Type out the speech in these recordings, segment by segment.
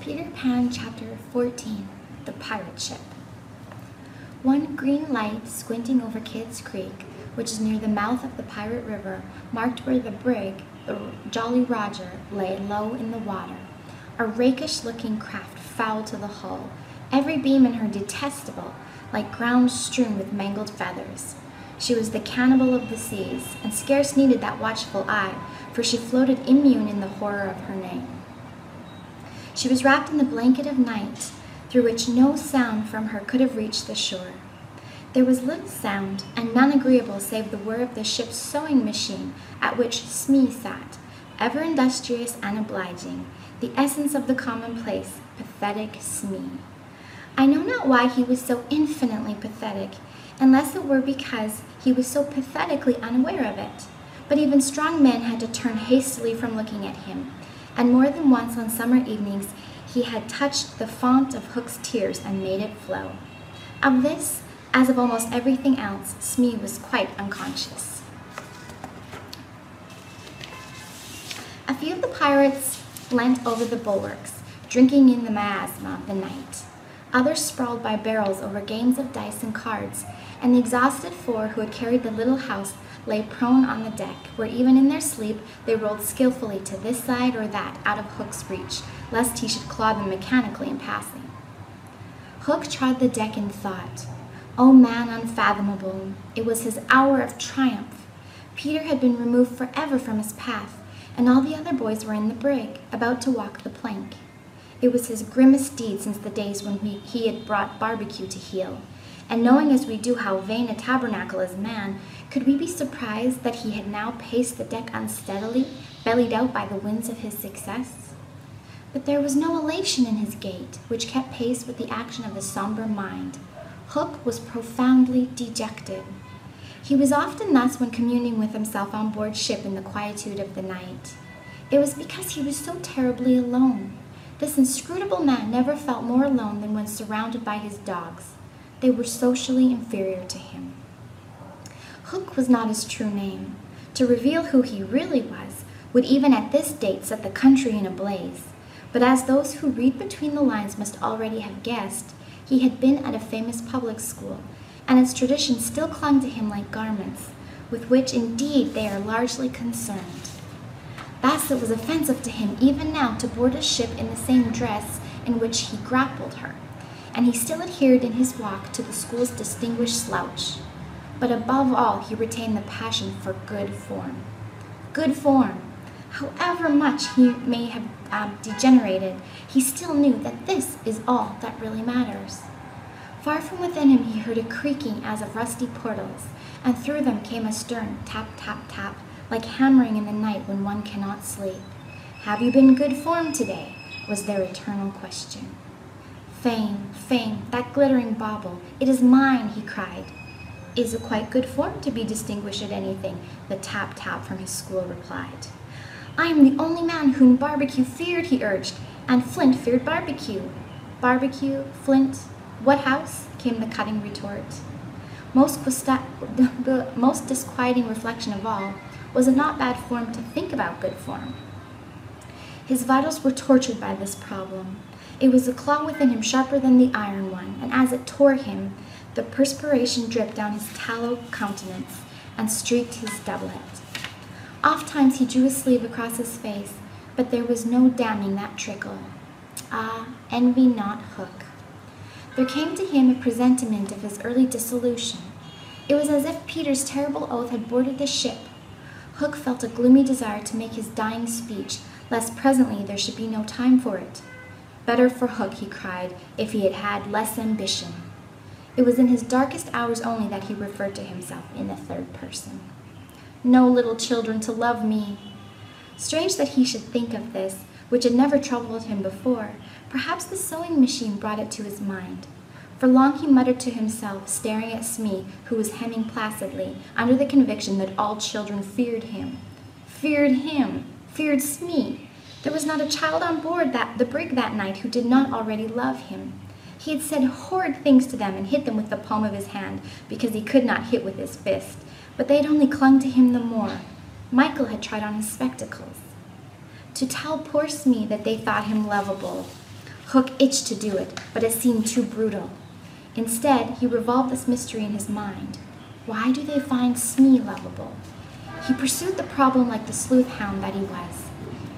Peter Pan, Chapter 14, The Pirate Ship. One green light squinting over Kidd's Creek, which is near the mouth of the Pirate River, marked where the brig, the Jolly Roger, lay low in the water. A rakish-looking craft foul to the hull, every beam in her detestable, like ground strewn with mangled feathers. She was the cannibal of the seas, and scarce needed that watchful eye, for she floated immune in the horror of her name. She was wrapped in the blanket of night, through which no sound from her could have reached the shore. There was little sound, and none agreeable save the whir of the ship's sewing machine, at which Smee sat, ever industrious and obliging, the essence of the commonplace, pathetic Smee. I know not why he was so infinitely pathetic, unless it were because he was so pathetically unaware of it. But even strong men had to turn hastily from looking at him, and more than once on summer evenings he had touched the fount of Hook's tears and made it flow. Of this, as of almost everything else, Smee was quite unconscious. A few of the pirates leant over the bulwarks, drinking in the miasma of the night. Others sprawled by barrels over games of dice and cards, and the exhausted four who had carried the little house lay prone on the deck, where even in their sleep they rolled skillfully to this side or that out of Hook's reach, lest he should claw them mechanically in passing. Hook trod the deck in thought. O man unfathomable, it was his hour of triumph. Peter had been removed forever from his path, and all the other boys were in the brig, about to walk the plank. It was his grimmest deed since the days when he had brought barbecue to heel, and knowing as we do how vain a tabernacle is man, could we be surprised that he had now paced the deck unsteadily, bellied out by the winds of his success? But there was no elation in his gait, which kept pace with the action of his somber mind. Hook was profoundly dejected. He was often thus when communing with himself on board ship in the quietude of the night. It was because he was so terribly alone. This inscrutable man never felt more alone than when surrounded by his dogs. They were socially inferior to him. Hook was not his true name. To reveal who he really was would even at this date set the country in a blaze. But as those who read between the lines must already have guessed, he had been at a famous public school, and its traditions still clung to him like garments, with which indeed they are largely concerned. Thus it was offensive to him even now to board a ship in the same dress in which he grappled her, and he still adhered in his walk to the school's distinguished slouch. But above all, he retained the passion for good form. Good form! However much he may have degenerated, he still knew that this is all that really matters. Far from within him he heard a creaking as of rusty portals, and through them came a stern tap, tap, tap, like hammering in the night when one cannot sleep. "Have you been good form today?" was their eternal question. "Fame, fame, that glittering bauble, it is mine," he cried. "Is it quite good form to be distinguished at anything?" the tap-tap from his school replied. "I am the only man whom barbecue feared," he urged, "and Flint feared barbecue." "Barbecue, Flint, what house?" came the cutting retort. The most disquieting reflection of all, was it not bad form to think about good form? His vitals were tortured by this problem. It was a claw within him sharper than the iron one, and as it tore him, the perspiration dripped down his tallow countenance and streaked his doublet. Ofttimes he drew his sleeve across his face, but there was no damming that trickle. Ah, envy not Hook. There came to him a presentiment of his early dissolution. It was as if Peter's terrible oath had boarded the ship. Hook felt a gloomy desire to make his dying speech, lest presently there should be no time for it. Better for Hook, he cried, if he had had less ambition. It was in his darkest hours only that he referred to himself in the third person. "No little children to love me." Strange that he should think of this, which had never troubled him before. Perhaps the sewing machine brought it to his mind. For long he muttered to himself, staring at Smee, who was hemming placidly, under the conviction that all children feared him. Feared him! Feared Smee! There was not a child on board the brig that night who did not already love him. He had said horrid things to them and hit them with the palm of his hand, because he could not hit with his fist, but they had only clung to him the more. Michael had tried on his spectacles. To tell poor Smee that they thought him lovable, Hook itched to do it, but it seemed too brutal. Instead, he revolved this mystery in his mind. Why do they find Smee lovable? He pursued the problem like the sleuth hound that he was.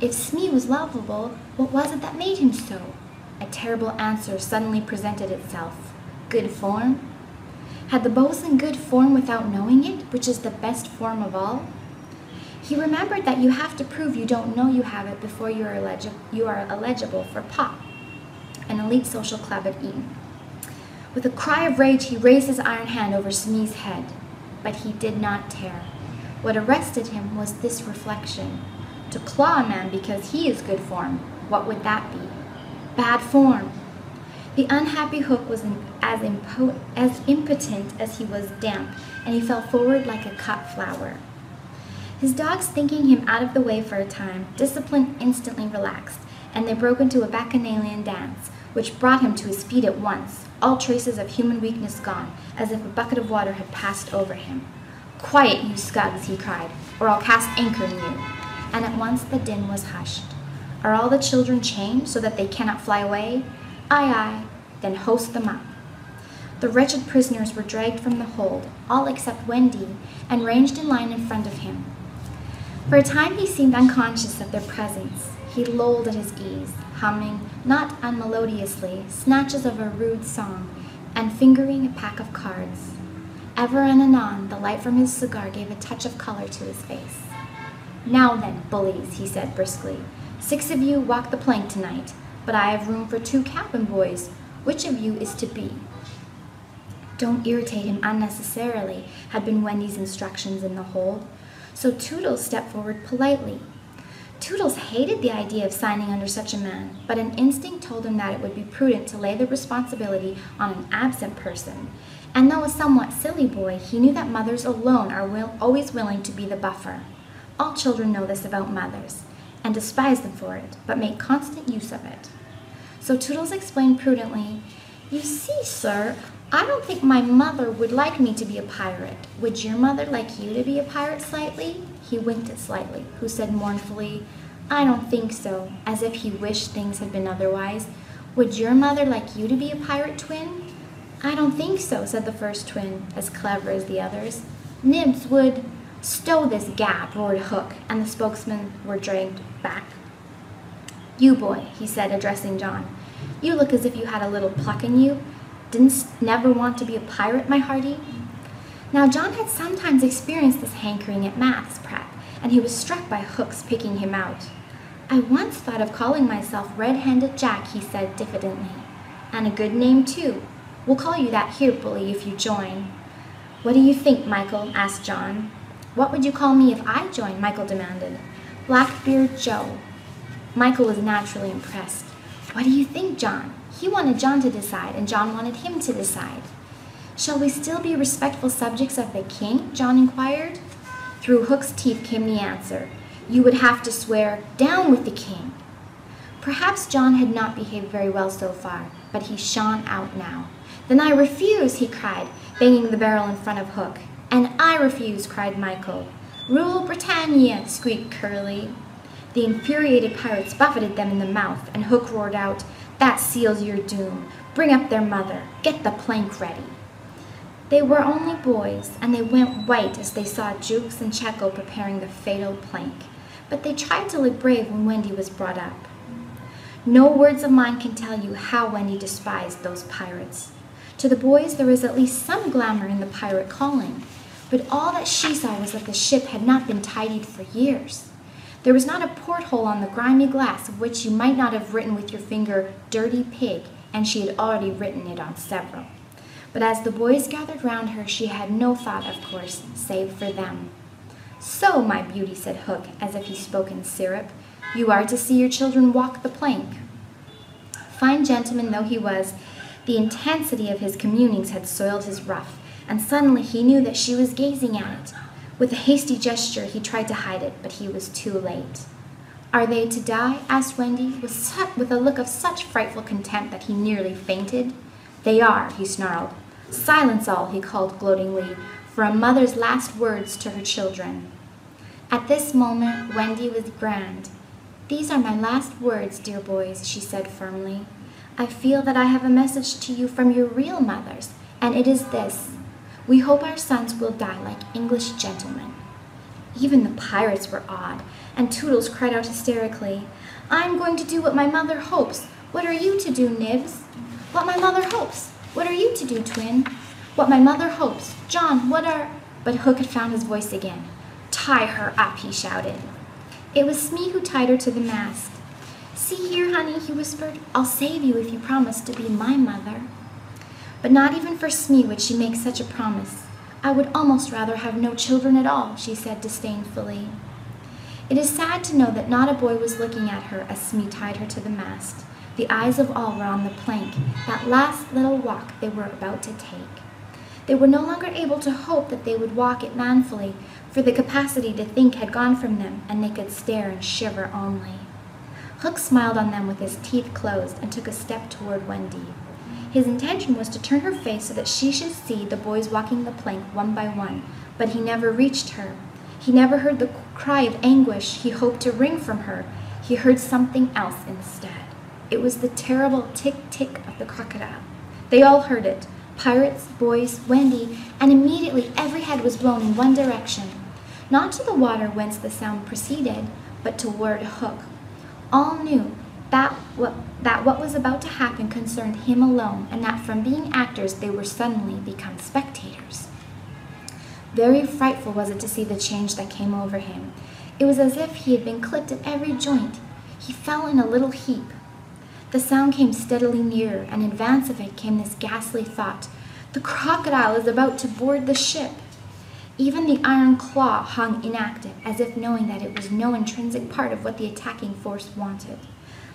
If Smee was lovable, what was it that made him so? A terrible answer suddenly presented itself. Good form? Had the bosun good form without knowing it, which is the best form of all? He remembered that you have to prove you don't know you have it before you are eligible for POP, an elite social club at Eton. With a cry of rage, he raised his iron hand over Smee's head, but he did not tear. What arrested him was this reflection. To claw a man because he is good form, what would that be? Bad form. The unhappy Hook was as impotent as he was damp, and he fell forward like a cut flower. His dogs thinking him out of the way for a time, discipline instantly relaxed, and they broke into a bacchanalian dance, which brought him to his feet at once, all traces of human weakness gone, as if a bucket of water had passed over him. "Quiet, you scugs," he cried, "or I'll cast anchor in you." And at once the din was hushed. Are all the children chained so that they cannot fly away? Aye, aye, then hoist them up. The wretched prisoners were dragged from the hold, all except Wendy, and ranged in line in front of him. For a time he seemed unconscious of their presence. He lolled at his ease, humming, not unmelodiously, snatches of a rude song, and fingering a pack of cards. Ever and anon, the light from his cigar gave a touch of color to his face. "Now then, bullies," he said briskly, "6 of you walk the plank tonight, but I have room for 2 cabin boys. Which of you is to be?" "Don't irritate him unnecessarily," had been Wendy's instructions in the hold, so Toodles stepped forward politely. Toodles hated the idea of signing under such a man, but an instinct told him that it would be prudent to lay the responsibility on an absent person, and though a somewhat silly boy, he knew that mothers alone are always willing to be the buffer. All children know this about mothers, and despise them for it, but make constant use of it. So Toodles explained prudently, "You see, sir, I don't think my mother would like me to be a pirate. Would your mother like you to be a pirate, Slightly?" He winked at Slightly, who said mournfully, "I don't think so," as if he wished things had been otherwise. "Would your mother like you to be a pirate, Twin?" "I don't think so," said the first twin, as clever as the others. "Nibs would—" "Stow this gap," roared Hook, and the spokesmen were dragged back. "You boy," he said, addressing John, "you look as if you had a little pluck in you. Didn't never want to be a pirate, my hearty?" Now John had sometimes experienced this hankering at maths prep, and he was struck by Hook's picking him out. "I once thought of calling myself Red-Handed Jack," he said diffidently. "And a good name, too. We'll call you that here, bully, if you join." "What do you think, Michael?" asked John. "What would you call me if I joined?" Michael demanded. "Blackbeard Joe." Michael was naturally impressed. "What do you think, John?" He wanted John to decide, and John wanted him to decide. "Shall we still be respectful subjects of the king?" John inquired. Through Hook's teeth came the answer. "You would have to swear, 'Down with the king.'" Perhaps John had not behaved very well so far, but he shone out now. "Then I refuse," he cried, banging the barrel in front of Hook. "And I refuse," cried Michael. "Rule Britannia," squeaked Curly. The infuriated pirates buffeted them in the mouth, and Hook roared out, "That seals your doom. Bring up their mother. Get the plank ready." They were only boys, and they went white as they saw Jukes and Checo preparing the fatal plank, but they tried to look brave when Wendy was brought up. No words of mine can tell you how Wendy despised those pirates. To the boys there was at least some glamour in the pirate calling, but all that she saw was that the ship had not been tidied for years. There was not a porthole on the grimy glass of which you might not have written with your finger, "Dirty Pig," and she had already written it on several. But as the boys gathered round her, she had no thought, of course, save for them. "So, my beauty," said Hook, as if he spoke in syrup, "you are to see your children walk the plank." Fine gentleman though he was, the intensity of his communings had soiled his ruff, and suddenly he knew that she was gazing at it. With a hasty gesture, he tried to hide it, but he was too late. "Are they to die?" asked Wendy, with a look of such frightful contempt that he nearly fainted. "They are," he snarled. "Silence all," he called gloatingly, for a mother's last words to her children. At this moment, Wendy was grand. "These are my last words, dear boys," she said firmly. I feel that I have a message to you from your real mothers, and it is this: we hope our sons will die like English gentlemen." Even the pirates were awed, and Toodles cried out hysterically, "I'm going to do what my mother hopes. What are you to do, Nibs?" "What my mother hopes. What are you to do, Twin?" "What my mother hopes. John, what are—" But Hook had found his voice again. "Tie her up," he shouted. It was Smee who tied her to the mast. "See here, honey," he whispered, "I'll save you if you promise to be my mother." But not even for Smee would she make such a promise. "I would almost rather have no children at all," she said disdainfully. It is sad to know that not a boy was looking at her as Smee tied her to the mast. The eyes of all were on the plank, that last little walk they were about to take. They were no longer able to hope that they would walk it manfully, for the capacity to think had gone from them, and they could stare and shiver only. Hook smiled on them with his teeth closed and took a step toward Wendy. His intention was to turn her face so that she should see the boys walking the plank one by one, but he never reached her. He never heard the cry of anguish he hoped to wring from her. He heard something else instead. It was the terrible tick-tick of the crocodile. They all heard it, pirates, boys, Wendy, and immediately every head was blown in one direction. Not to the water whence the sound proceeded, but toward Hook. All knew that what was about to happen concerned him alone, and that from being actors they were suddenly become spectators. Very frightful was it to see the change that came over him. It was as if he had been clipped at every joint. He fell in a little heap. The sound came steadily nearer, and in advance of it came this ghastly thought: "The crocodile is about to board the ship." Even the iron claw hung inactive, as if knowing that it was no intrinsic part of what the attacking force wanted.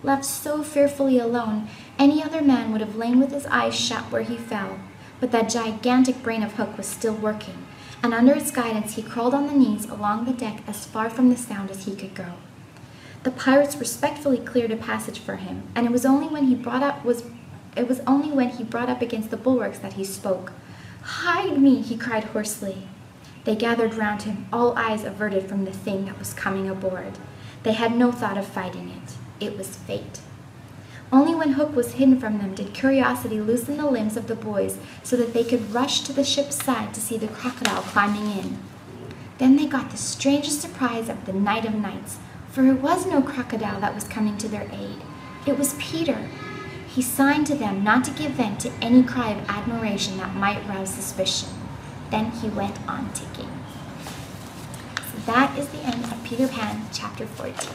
Left so fearfully alone, any other man would have lain with his eyes shut where he fell, but that gigantic brain of Hook was still working, and under its guidance he crawled on the knees along the deck as far from the sound as he could go. The pirates respectfully cleared a passage for him, and it was only when he brought up against the bulwarks that he spoke. "Hide me!" he cried hoarsely. They gathered round him, all eyes averted from the thing that was coming aboard. They had no thought of fighting it. It was fate. Only when Hook was hidden from them did curiosity loosen the limbs of the boys so that they could rush to the ship's side to see the crocodile climbing in. Then they got the strangest surprise of the night of nights, for it was no crocodile that was coming to their aid. It was Peter. He signed to them not to give vent to any cry of admiration that might rouse suspicion. Then he went on ticking. So that is the end of Peter Pan, chapter 14.